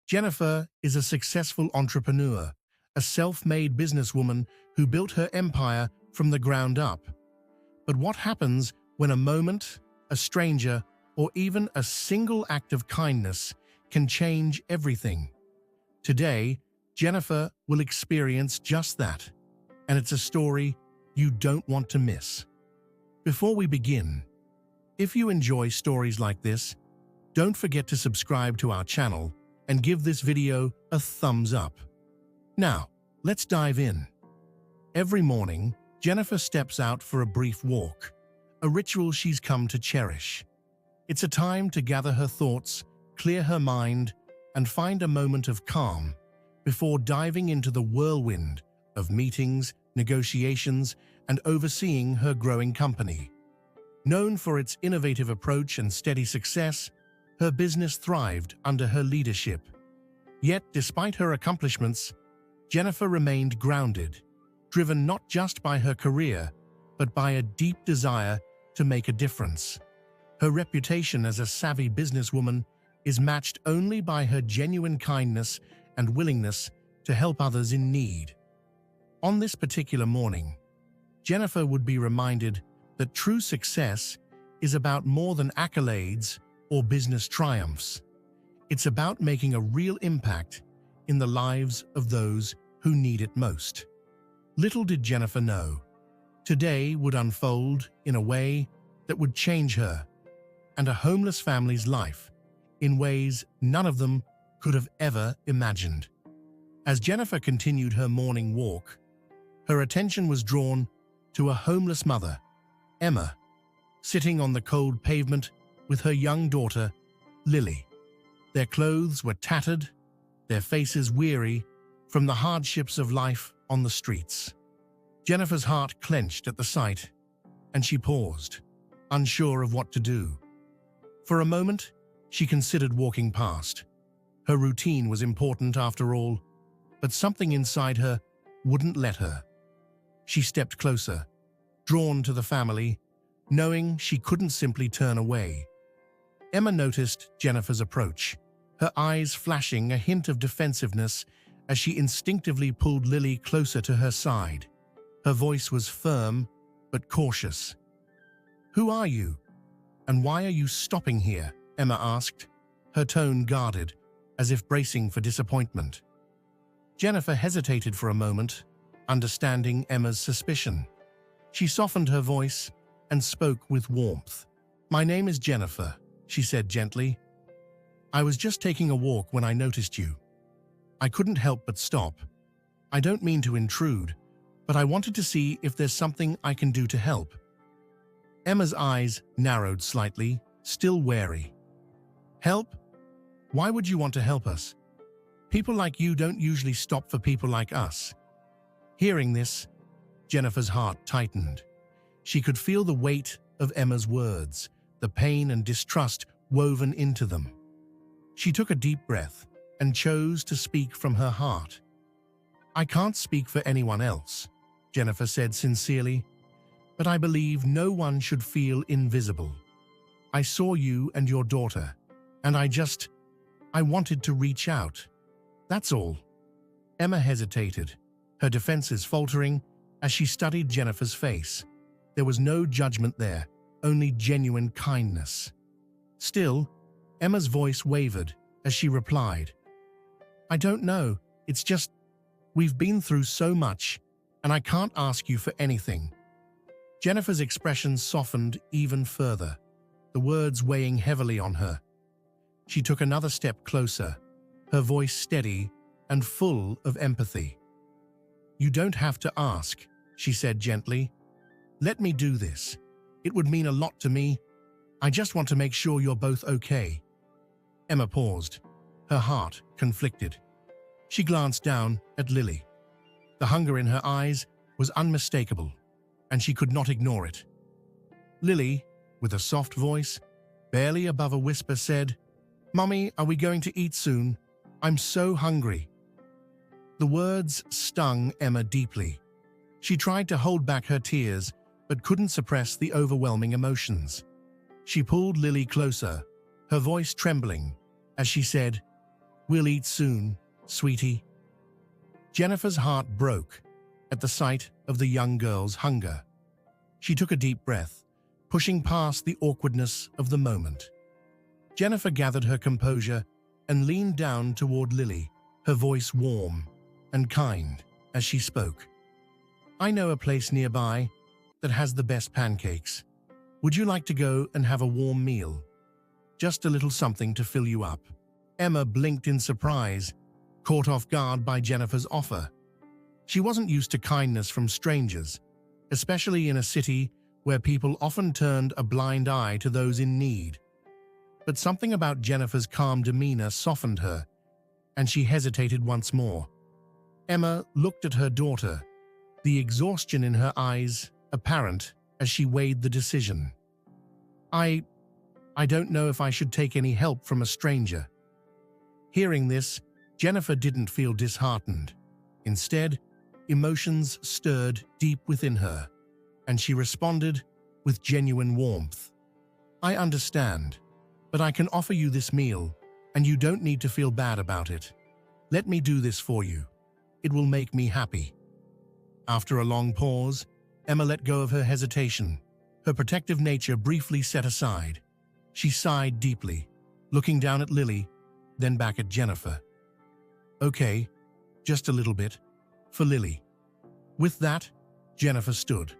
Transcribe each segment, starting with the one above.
Jennifer is a successful entrepreneur, a self-made businesswoman who built her empire from the ground up. But what happens when a moment, a stranger, or even a single act of kindness can change everything? Today, Jennifer will experience just that, and it's a story you don't want to miss. Before we begin, if you enjoy stories like this, don't forget to subscribe to our channel and give this video a thumbs up. Now, let's dive in. Every morning, Jennifer steps out for a brief walk, a ritual she's come to cherish. It's a time to gather her thoughts, clear her mind, and find a moment of calm before diving into the whirlwind of meetings, negotiations, and overseeing her growing company. Known for its innovative approach and steady success, her business thrived under her leadership. Yet, despite her accomplishments, Jennifer remained grounded, driven not just by her career, but by a deep desire to make a difference. Her reputation as a savvy businesswoman is matched only by her genuine kindness and willingness to help others in need. On this particular morning, Jennifer would be reminded that true success is about more than accolades or business triumphs. It's about making a real impact in the lives of those who need it most. Little did Jennifer know, today would unfold in a way that would change her and a homeless family's life in ways none of them could have ever imagined. As Jennifer continued her morning walk, her attention was drawn to a homeless mother, Emma, sitting on the cold pavement with her young daughter, Lily. Their clothes were tattered, their faces weary from the hardships of life on the streets. Jennifer's heart clenched at the sight, and she paused, unsure of what to do. For a moment, she considered walking past. Her routine was important after all, but something inside her wouldn't let her. She stepped closer, drawn to the family, knowing she couldn't simply turn away. Emma noticed Jennifer's approach, her eyes flashing a hint of defensiveness as she instinctively pulled Lily closer to her side. Her voice was firm but cautious. "Who are you? And why are you stopping here?" Emma asked, her tone guarded, as if bracing for disappointment. Jennifer hesitated for a moment, understanding Emma's suspicion. She softened her voice and spoke with warmth. "My name is Jennifer," she said gently. "I was just taking a walk when I noticed you. I couldn't help but stop. I don't mean to intrude, but I wanted to see if there's something I can do to help." Emma's eyes narrowed slightly, still wary. "Help? Why would you want to help us? People like you don't usually stop for people like us." Hearing this, Jennifer's heart tightened. She could feel the weight of Emma's words, the pain and distrust woven into them. She took a deep breath and chose to speak from her heart. "I can't speak for anyone else," Jennifer said sincerely, "but I believe no one should feel invisible. I saw you and your daughter, and I wanted to reach out. That's all." Emma hesitated, her defenses faltering as she studied Jennifer's face. There was no judgment there, only genuine kindness. Still, Emma's voice wavered as she replied, "I don't know, it's just, we've been through so much, and I can't ask you for anything." Jennifer's expression softened even further, the words weighing heavily on her. She took another step closer, her voice steady and full of empathy. "You don't have to ask," she said gently. "Let me do this. It would mean a lot to me. I just want to make sure you're both okay." Emma paused, her heart conflicted. She glanced down at Lily. The hunger in her eyes was unmistakable, and she could not ignore it. Lily, with a soft voice, barely above a whisper, said, "Mommy, are we going to eat soon? I'm so hungry." The words stung Emma deeply. She tried to hold back her tears, but couldn't suppress the overwhelming emotions. She pulled Lily closer, her voice trembling, as she said, We'll eat soon, sweetie. Jennifer's heart broke at the sight of the young girl's hunger. She took a deep breath, pushing past the awkwardness of the moment. Jennifer gathered her composure and leaned down toward Lily, her voice warm and kind as she spoke. I know a place nearby that has the best pancakes. Would you like to go and have a warm meal? Just a little something to fill you up. Emma blinked in surprise, caught off guard by Jennifer's offer. She wasn't used to kindness from strangers, especially in a city where people often turned a blind eye to those in need. But something about Jennifer's calm demeanor softened her, and she hesitated once more. Emma looked at her daughter, the exhaustion in her eyes apparent as she weighed the decision. I don't know if I should take any help from a stranger. Hearing this, Jennifer didn't feel disheartened. Instead, emotions stirred deep within her, and she responded with genuine warmth. I understand, but I can offer you this meal, and you don't need to feel bad about it. Let me do this for you. It will make me happy. After a long pause, Emma let go of her hesitation, her protective nature briefly set aside. She sighed deeply, looking down at Lily, then back at Jennifer. Okay, just a little bit, for Lily. With that, Jennifer stood,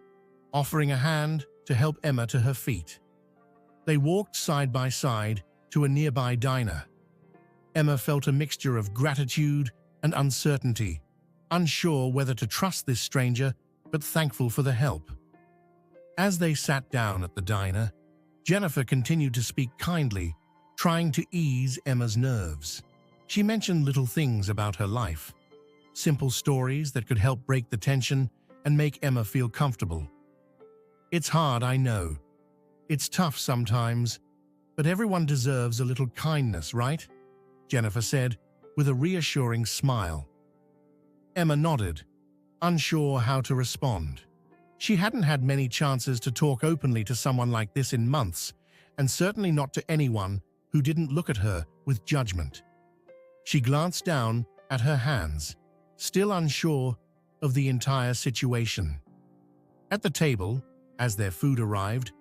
offering a hand to help Emma to her feet. They walked side by side to a nearby diner. Emma felt a mixture of gratitude and uncertainty, unsure whether to trust this stranger, but thankful for the help. As they sat down at the diner, Jennifer continued to speak kindly, trying to ease Emma's nerves. She mentioned little things about her life, simple stories that could help break the tension and make Emma feel comfortable. It's hard, I know. It's tough sometimes, but everyone deserves a little kindness, right? Jennifer said, with a reassuring smile. Emma nodded, unsure how to respond. She hadn't had many chances to talk openly to someone like this in months, and certainly not to anyone who didn't look at her with judgment. She glanced down at her hands, still unsure of the entire situation. At the table, as their food arrived,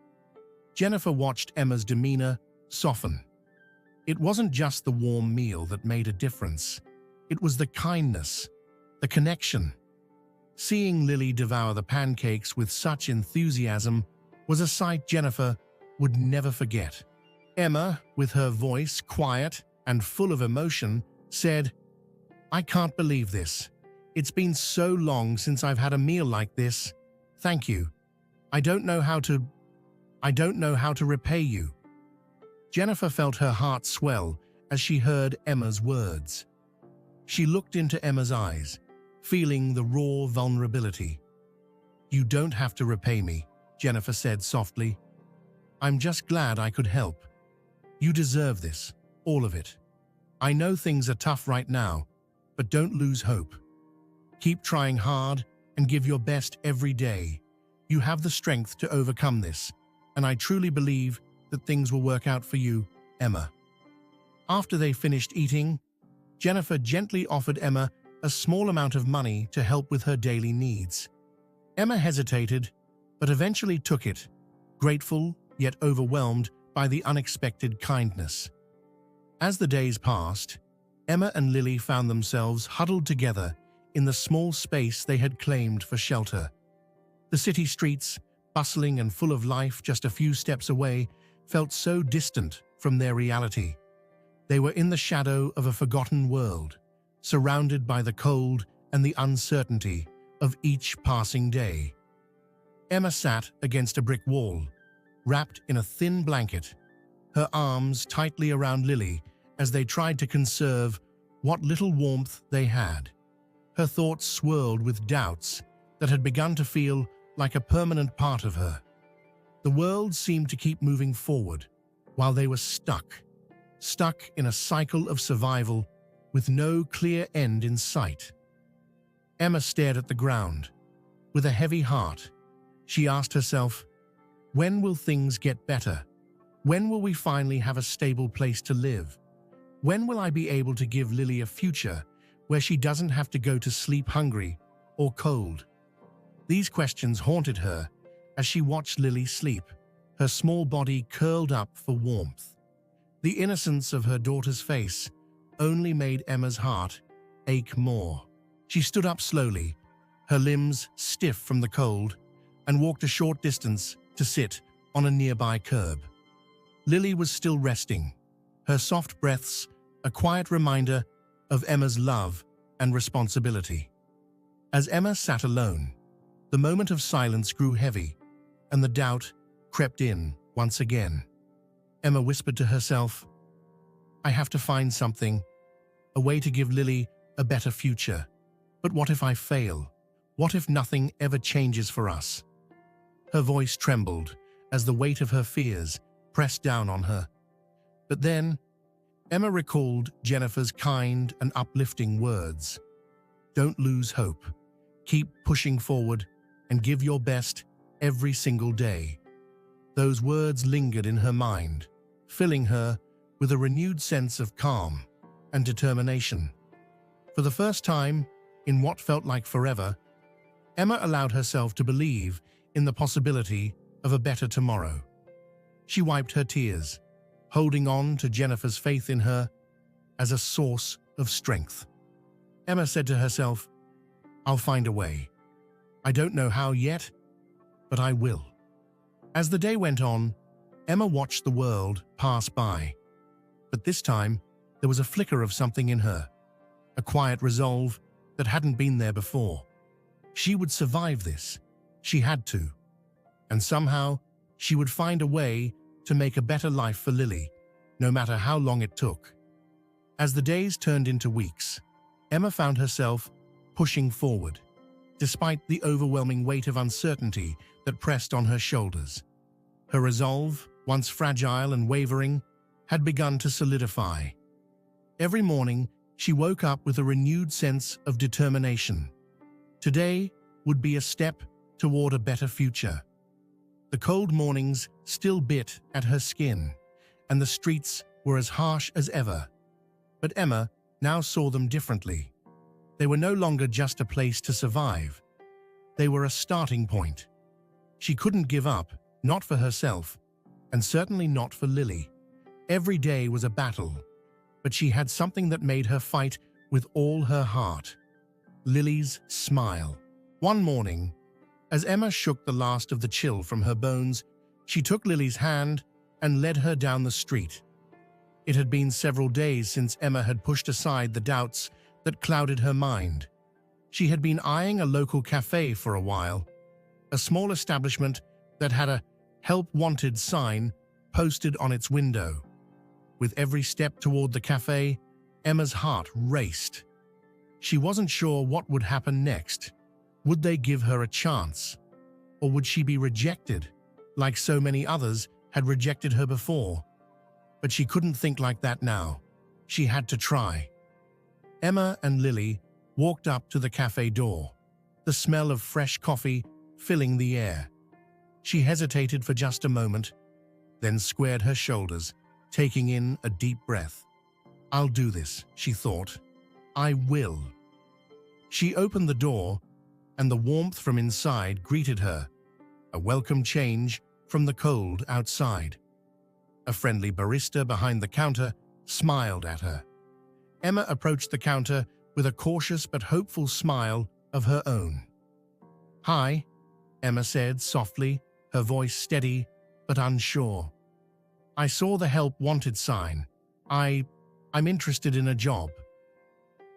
Jennifer watched Emma's demeanor soften. It wasn't just the warm meal that made a difference. It was the kindness, the connection. Seeing Lily devour the pancakes with such enthusiasm was a sight Jennifer would never forget. Emma, with her voice quiet and full of emotion, said, I can't believe this. It's been so long since I've had a meal like this. Thank you. I don't know how to repay you. Jennifer felt her heart swell as she heard Emma's words. She looked into Emma's eyes, feeling the raw vulnerability. You don't have to repay me, Jennifer said softly. I'm just glad I could help. You deserve this, all of it. I know things are tough right now, but don't lose hope. Keep trying hard and give your best every day. You have the strength to overcome this, and I truly believe that things will work out for you, Emma. After they finished eating, Jennifer gently offered Emma a small amount of money to help with her daily needs. Emma hesitated, but eventually took it, grateful yet overwhelmed by the unexpected kindness. As the days passed, Emma and Lily found themselves huddled together in the small space they had claimed for shelter. The city streets, bustling and full of life just a few steps away, felt so distant from their reality. They were in the shadow of a forgotten world, surrounded by the cold and the uncertainty of each passing day. Emma sat against a brick wall, wrapped in a thin blanket, her arms tightly around Lily as they tried to conserve what little warmth they had. Her thoughts swirled with doubts that had begun to feel like a permanent part of her. The world seemed to keep moving forward, while they were stuck in a cycle of survival with no clear end in sight. Emma stared at the ground. With a heavy heart, she asked herself, when will things get better? When will we finally have a stable place to live? When will I be able to give Lily a future where she doesn't have to go to sleep hungry or cold? These questions haunted her as she watched Lily sleep, her small body curled up for warmth. The innocence of her daughter's face only made Emma's heart ache more. She stood up slowly, her limbs stiff from the cold, and walked a short distance to sit on a nearby curb. Lily was still resting, her soft breaths a quiet reminder of Emma's love and responsibility. As Emma sat alone, the moment of silence grew heavy, and the doubt crept in once again. Emma whispered to herself, "I have to find something, a way to give Lily a better future. But what if I fail? What if nothing ever changes for us?" Her voice trembled as the weight of her fears pressed down on her. But then, Emma recalled Jennifer's kind and uplifting words. "Don't lose hope. Keep pushing forward and give your best every single day." Those words lingered in her mind, filling her with a renewed sense of calm and determination. For the first time, in what felt like forever, Emma allowed herself to believe in the possibility of a better tomorrow. She wiped her tears, holding on to Jennifer's faith in her as a source of strength. Emma said to herself, "I'll find a way. I don't know how yet, but I will." As the day went on, Emma watched the world pass by. But this time, there was a flicker of something in her, a quiet resolve that hadn't been there before. She would survive this. She had to. And somehow, she would find a way to make a better life for Lily, no matter how long it took. As the days turned into weeks, Emma found herself pushing forward, despite the overwhelming weight of uncertainty that pressed on her shoulders. Her resolve, once fragile and wavering, had begun to solidify. Every morning, she woke up with a renewed sense of determination. Today would be a step toward a better future. The cold mornings still bit at her skin, and the streets were as harsh as ever. But Emma now saw them differently. They were no longer just a place to survive. They were a starting point. She couldn't give up, not for herself, and certainly not for Lily. Every day was a battle, but she had something that made her fight with all her heart: Lily's smile. One morning, as Emma shook the last of the chill from her bones, she took Lily's hand and led her down the street. It had been several days since Emma had pushed aside the doubts that clouded her mind. She had been eyeing a local cafe for a while, a small establishment that had a "Help Wanted" sign posted on its window. With every step toward the cafe, Emma's heart raced. She wasn't sure what would happen next. Would they give her a chance? Or would she be rejected, like so many others had rejected her before? But she couldn't think like that now. She had to try. Emma and Lily walked up to the cafe door, the smell of fresh coffee filling the air. She hesitated for just a moment, then squared her shoulders, taking in a deep breath. "I'll do this," she thought. "I will." She opened the door, and the warmth from inside greeted her, a welcome change from the cold outside. A friendly barista behind the counter smiled at her. Emma approached the counter with a cautious but hopeful smile of her own. "Hi," Emma said softly, her voice steady but unsure. "I saw the Help Wanted sign. I'm interested in a job."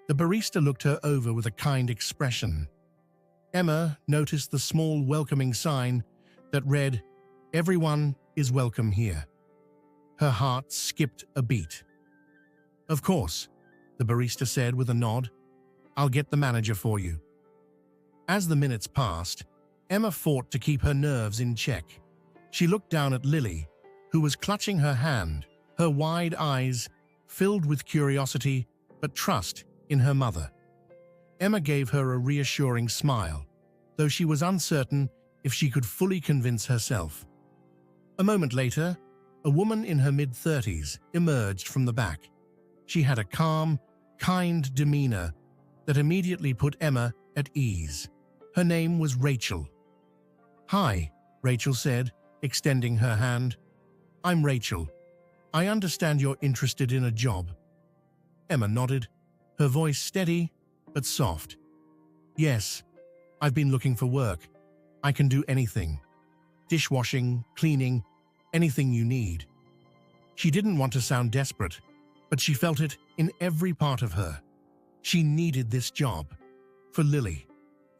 The barista looked her over with a kind expression. Emma noticed the small welcoming sign that read, "Everyone is welcome here." Her heart skipped a beat. "Of course," the barista said with a nod. "I'll get the manager for you." As the minutes passed, Emma fought to keep her nerves in check. She looked down at Lily, who was clutching her hand, her wide eyes filled with curiosity but trust in her mother. Emma gave her a reassuring smile, though she was uncertain if she could fully convince herself. A moment later, a woman in her mid-30s emerged from the back. She had a calm, kind demeanor that immediately put Emma at ease. Her name was Rachel. "Hi," Rachel said, extending her hand. "I'm Rachel. I understand you're interested in a job." Emma nodded, her voice steady but soft. "Yes, I've been looking for work. I can do anything. Dishwashing, cleaning, anything you need." She didn't want to sound desperate, but she felt it in every part of her. She needed this job. For Lily.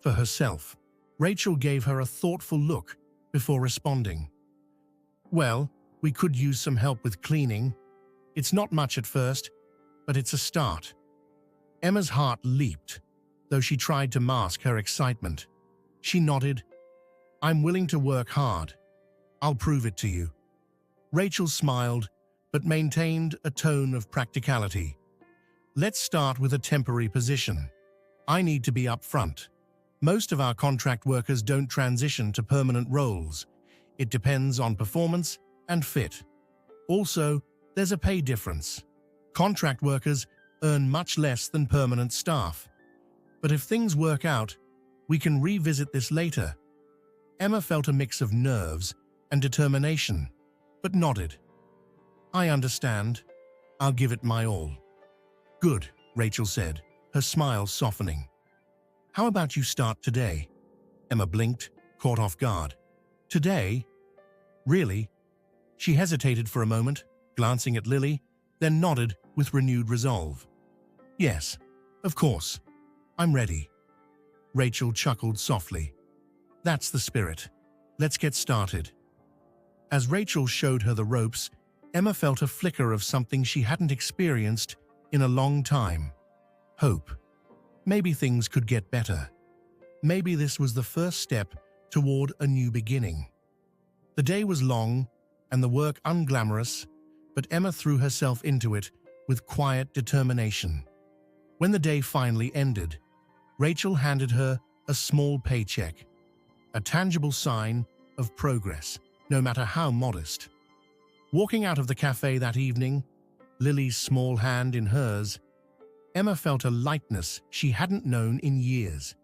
For herself. Rachel gave her a thoughtful look before responding. "Well, we could use some help with cleaning. It's not much at first, but it's a start." Emma's heart leaped, though she tried to mask her excitement. She nodded. "I'm willing to work hard. I'll prove it to you." Rachel smiled, but maintained a tone of practicality. "Let's start with a temporary position. I need to be upfront. Most of our contract workers don't transition to permanent roles. It depends on performance and fit. Also, there's a pay difference. Contract workers earn much less than permanent staff. But if things work out, we can revisit this later." Emma felt a mix of nerves and determination, but nodded. "I understand. I'll give it my all." "Good," Rachel said, her smile softening. "How about you start today?" Emma blinked, caught off guard. "Today? Really?" She hesitated for a moment, glancing at Lily, then nodded with renewed resolve. "Yes, of course. I'm ready." Rachel chuckled softly. "That's the spirit. Let's get started." As Rachel showed her the ropes, Emma felt a flicker of something she hadn't experienced in a long time. Hope. Maybe things could get better. Maybe this was the first step toward a new beginning. The day was long and the work unglamorous, but Emma threw herself into it with quiet determination. When the day finally ended, Rachel handed her a small paycheck, a tangible sign of progress, no matter how modest. Walking out of the cafe that evening, Lily's small hand in hers, Emma felt a lightness she hadn't known in years.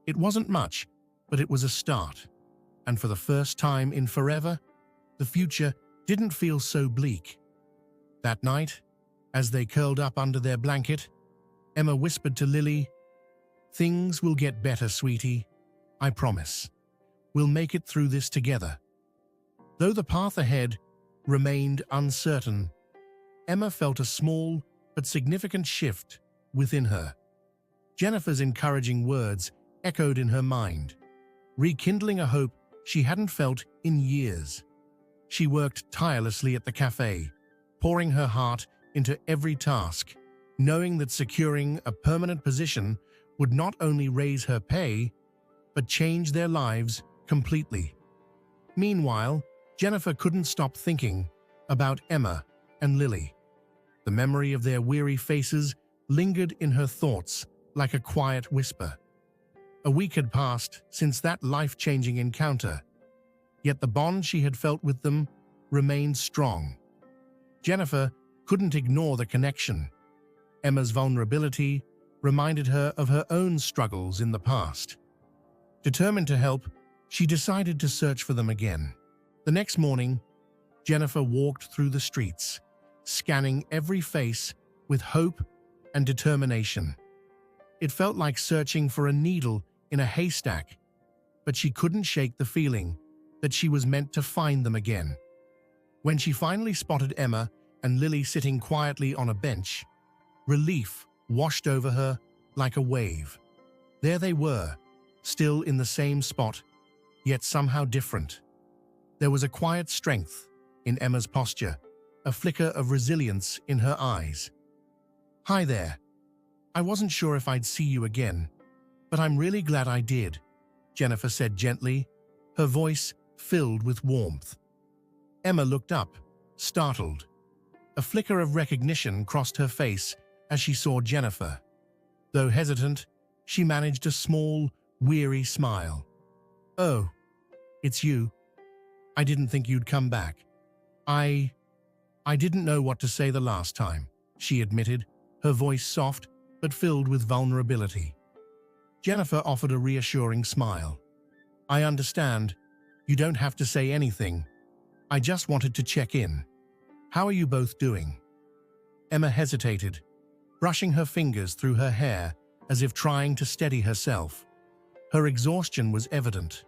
It wasn't much, but it was a start. And for the first time in forever, the future didn't feel so bleak. That night, as they curled up under their blanket, Emma whispered to Lily, "Things will get better, sweetie. I promise. We'll make it through this together." Though the path ahead remained uncertain, Emma felt a small but significant shift within her. Jennifer's encouraging words echoed in her mind, rekindling a hope she hadn't felt in years. She worked tirelessly at the cafe, pouring her heart into every task, knowing that securing a permanent position would not only raise her pay, but change their lives completely. Meanwhile, Jennifer couldn't stop thinking about Emma and Lily. The memory of their weary faces lingered in her thoughts like a quiet whisper. A week had passed since that life-changing encounter, yet the bond she had felt with them remained strong. Jennifer couldn't ignore the connection. Emma's vulnerability reminded her of her own struggles in the past. Determined to help, she decided to search for them again. The next morning, Jennifer walked through the streets, scanning every face with hope and determination. It felt like searching for a needle in a haystack, but she couldn't shake the feeling that she was meant to find them again. When she finally spotted Emma and Lily sitting quietly on a bench, relief washed over her like a wave. There they were, still in the same spot, yet somehow different. There was a quiet strength in Emma's posture, a flicker of resilience in her eyes. "Hi there. I wasn't sure if I'd see you again, but I'm really glad I did," Jennifer said gently, her voice filled with warmth. Emma looked up, startled. A flicker of recognition crossed her face as she saw Jennifer. Though hesitant, she managed a small, weary smile. "Oh, it's you. I didn't think you'd come back. I didn't know what to say the last time," she admitted, her voice soft but filled with vulnerability. Jennifer offered a reassuring smile. "I understand. You don't have to say anything. I just wanted to check in. How are you both doing?" Emma hesitated, brushing her fingers through her hair as if trying to steady herself. Her exhaustion was evident,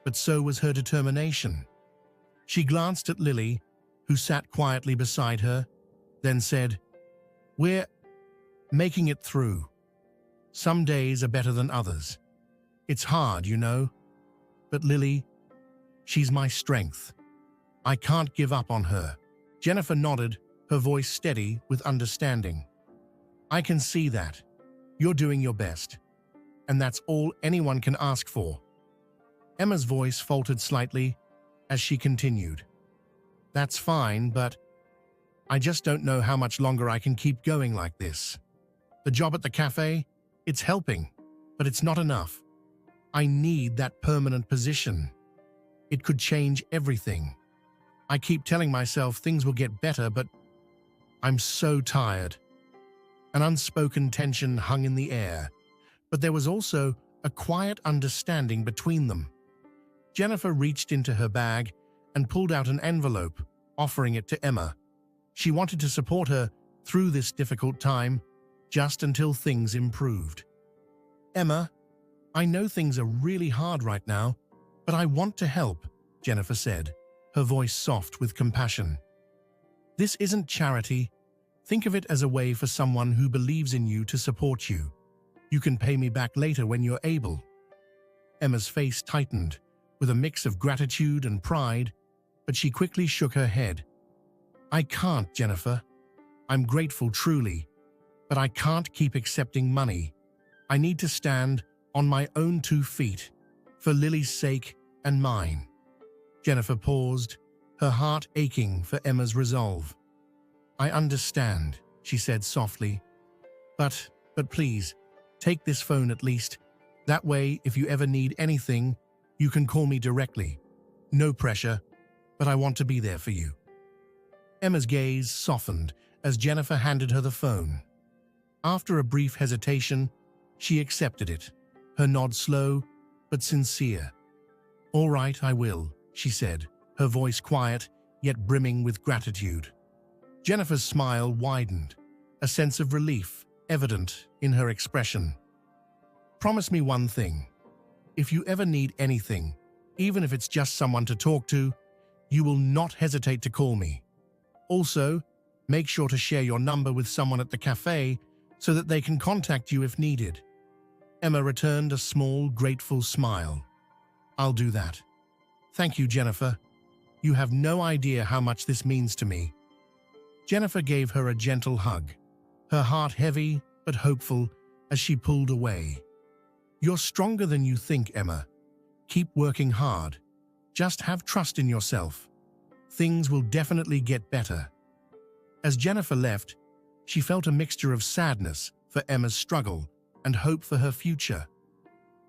but so was her determination. She glanced at Lily, who sat quietly beside her, then said, "We're making it through. Some days are better than others. It's hard, you know. But Lily, she's my strength. I can't give up on her." Jennifer nodded, her voice steady with understanding. "I can see that. You're doing your best. And that's all anyone can ask for." Emma's voice faltered slightly as she continued. "That's fine, but I just don't know how much longer I can keep going like this. The job at the cafe, it's helping, but it's not enough. I need that permanent position. It could change everything. I keep telling myself things will get better, but I'm so tired." An unspoken tension hung in the air, but there was also a quiet understanding between them. Jennifer reached into her bag and pulled out an envelope, offering it to Emma. She wanted to support her through this difficult time, just until things improved. "Emma, I know things are really hard right now, but I want to help," Jennifer said, her voice soft with compassion. "This isn't charity. Think of it as a way for someone who believes in you to support you. You can pay me back later when you're able." Emma's face tightened, with a mix of gratitude and pride, but she quickly shook her head. "I can't, Jennifer. I'm grateful truly, but I can't keep accepting money. I need to stand on my own 2 feet, for Lily's sake and mine." Jennifer paused, her heart aching for Emma's resolve. "I understand," she said softly. But please, take this phone at least. That way, if you ever need anything, you can call me directly. No pressure, but I want to be there for you." Emma's gaze softened as Jennifer handed her the phone. After a brief hesitation, she accepted it, her nod slow but sincere. "All right, I will," she said, her voice quiet yet brimming with gratitude. Jennifer's smile widened, a sense of relief evident in her expression. "Promise me one thing. If you ever need anything, even if it's just someone to talk to, you will not hesitate to call me. Also, make sure to share your number with someone at the cafe so that they can contact you if needed." Emma returned a small, grateful smile. "I'll do that. Thank you, Jennifer. You have no idea how much this means to me." Jennifer gave her a gentle hug, her heart heavy but hopeful as she pulled away. "You're stronger than you think, Emma. Keep working hard. Just have trust in yourself. Things will definitely get better." As Jennifer left, she felt a mixture of sadness for Emma's struggle and hope for her future.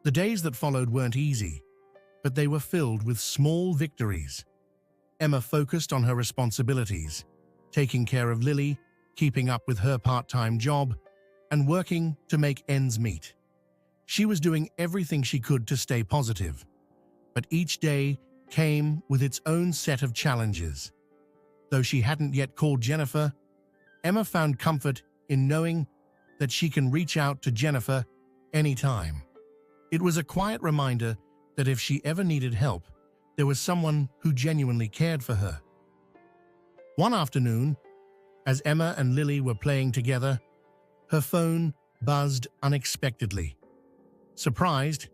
The days that followed weren't easy, but they were filled with small victories. Emma focused on her responsibilities, taking care of Lily, keeping up with her part-time job, and working to make ends meet. She was doing everything she could to stay positive, but each day came with its own set of challenges. Though she hadn't yet called Jennifer, Emma found comfort in knowing that she can reach out to Jennifer anytime. It was a quiet reminder that if she ever needed help, there was someone who genuinely cared for her. One afternoon, as Emma and Lily were playing together, her phone buzzed unexpectedly. Surprised,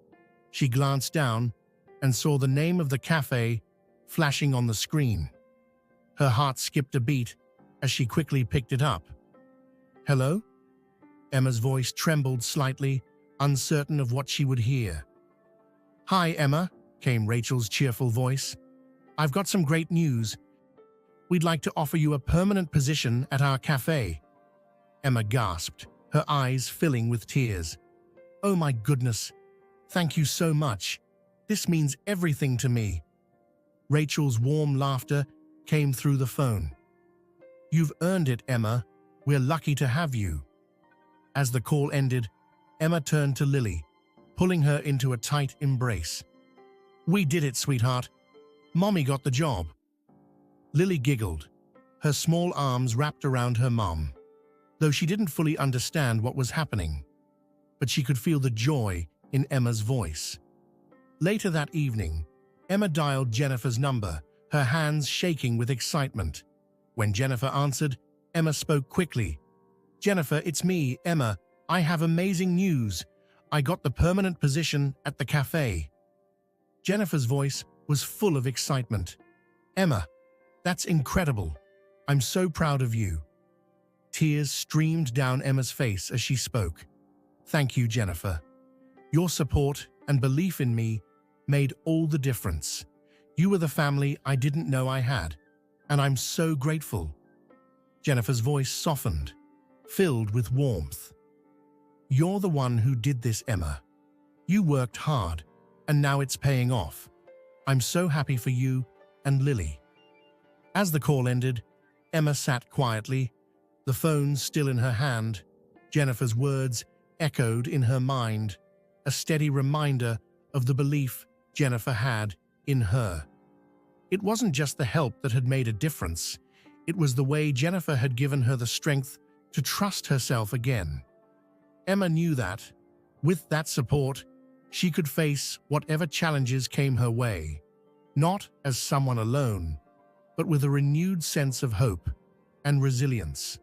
she glanced down and saw the name of the cafe flashing on the screen. Her heart skipped a beat as she quickly picked it up. "Hello?" Emma's voice trembled slightly, uncertain of what she would hear. "Hi, Emma," came Rachel's cheerful voice. "I've got some great news. We'd like to offer you a permanent position at our cafe." Emma gasped, her eyes filling with tears. "Oh my goodness. Thank you so much. This means everything to me." Rachel's warm laughter came through the phone. "You've earned it, Emma. We're lucky to have you." As the call ended, Emma turned to Lily, pulling her into a tight embrace. "We did it, sweetheart. Mommy got the job." Lily giggled, her small arms wrapped around her mom, though she didn't fully understand what was happening. But she could feel the joy in Emma's voice. Later that evening, Emma dialed Jennifer's number, her hands shaking with excitement. When Jennifer answered, Emma spoke quickly. "Jennifer, it's me, Emma. I have amazing news. I got the permanent position at the cafe." Jennifer's voice was full of excitement. "Emma, that's incredible. I'm so proud of you." Tears streamed down Emma's face as she spoke. "Thank you, Jennifer. Your support and belief in me made all the difference. You were the family I didn't know I had, and I'm so grateful." Jennifer's voice softened, filled with warmth. "You're the one who did this, Emma. You worked hard, and now it's paying off. I'm so happy for you and Lily." As the call ended, Emma sat quietly, the phone still in her hand. Jennifer's words echoed in her mind, a steady reminder of the belief Jennifer had in her. It wasn't just the help that had made a difference. It was the way Jennifer had given her the strength to trust herself again. Emma knew that, with that support, she could face whatever challenges came her way, not as someone alone, but with a renewed sense of hope and resilience.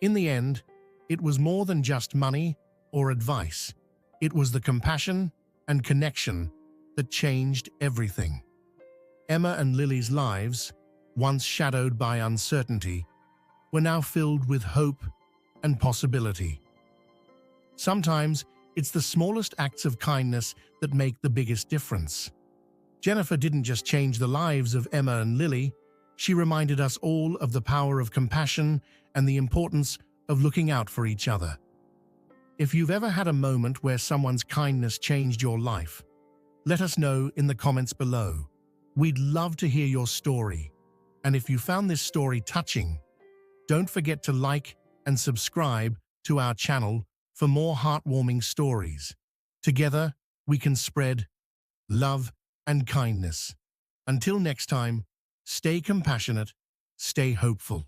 In the end, it was more than just money or advice. It was the compassion and connection that changed everything. Emma and Lily's lives, once shadowed by uncertainty, were now filled with hope and possibility. Sometimes it's the smallest acts of kindness that make the biggest difference. Jennifer didn't just change the lives of Emma and Lily, she reminded us all of the power of compassion and the importance of looking out for each other. If you've ever had a moment where someone's kindness changed your life, let us know in the comments below. We'd love to hear your story. And if you found this story touching, don't forget to like and subscribe to our channel for more heartwarming stories. Together, we can spread love and kindness. Until next time, stay compassionate, stay hopeful.